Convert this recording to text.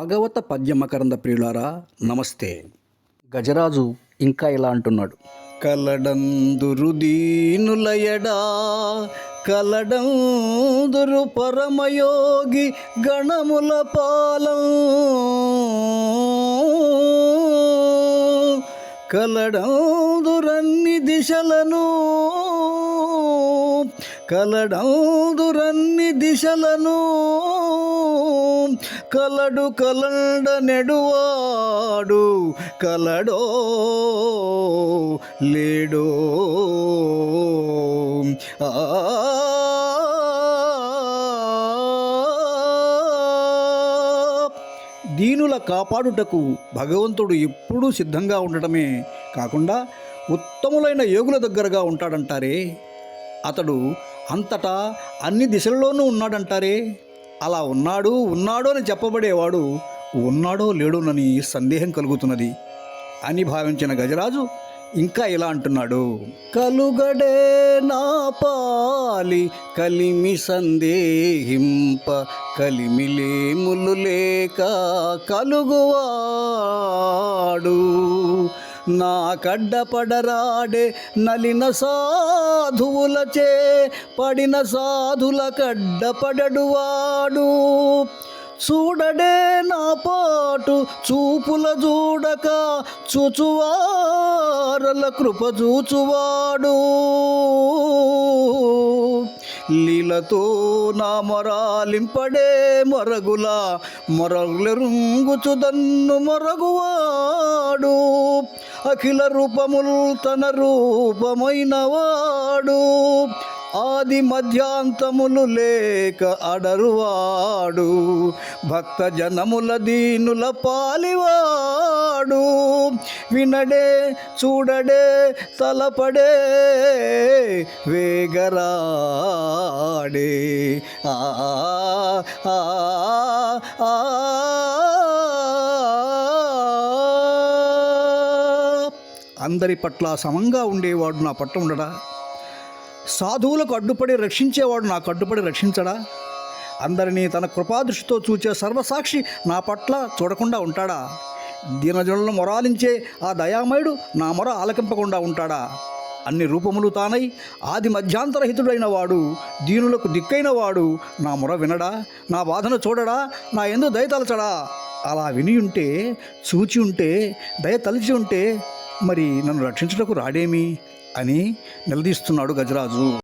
భాగవత పద్యమకరంద ప్రియులారా నమస్తే. గజరాజు ఇంకా ఇలా అంటున్నాడు. కలడందురు దీనులయడా కలడందురు పరమయోగి గణముల పాలం కలడందురన్ని దిశలను కలడు కలండ నెడువాడు కలడో లేడో దీనుల కాపాడుటకు భగవంతుడు ఎప్పుడూ సిద్ధంగా ఉండటమే కాకుండా ఉత్తములైన యోగుల దగ్గరగా ఉంటాడంటారే, అతడు అంతటా అన్ని దిశల్లోనూ ఉన్నాడంటారే, అలా ఉన్నాడు అని చెప్పబడేవాడు ఉన్నాడో లేడోనని సందేహం కలుగుతున్నది అని భావించిన గజరాజు ఇంకా ఇలా అంటున్నాడు. కలుగడే నా పాలి కలిమి సందేహింప కలిమిలేములు లేక కలుగువాడు నా కడ్డపడరాడే నలిన సాధువులచే పడిన సాధుల కడ్డపడడువాడు చూడడే నా పాటు చూపుల చూడక చూచువారల కృప చూచువాడు లీలతో నా మొరాలింపడే మొరగులెరుంగుచుదన్ను మొరగువాడు అఖిల రూపముల్ తన రూపమైనవాడు ఆది మధ్యాంతములు లేక అడరువాడు భక్త జనముల దీనుల పాలివాడు వినడే చూడడే తలపడే వేగరాడే అందరి పట్ల సమంగా ఉండేవాడు నా పట్ల ఉండడా? సాధువులకు అడ్డుపడి రక్షించేవాడు నాకు అడ్డుపడి రక్షించడా? అందరినీ తన కృపాదృష్టితో చూచే సర్వసాక్షి నా పట్ల చూడకుండా ఉంటాడా? దీనజనులను మొరాలించే ఆ దయామయుడు నా మొర ఆలకింపకుండా ఉంటాడా? అన్ని రూపములు తానై ఆది మధ్యాంతరహితుడైన వాడు దీనులకు దిక్కైన వాడు నా మొర వినడా? నా బాధను చూడడా? నా యందు దయ తలచడా? అలా విని ఉంటే చూచి ఉంటే దయ తలిచి ఉంటే మరి నన్ను రక్షించుటకు రాడేమి అని నిలదీస్తున్నాడు గజరాజు.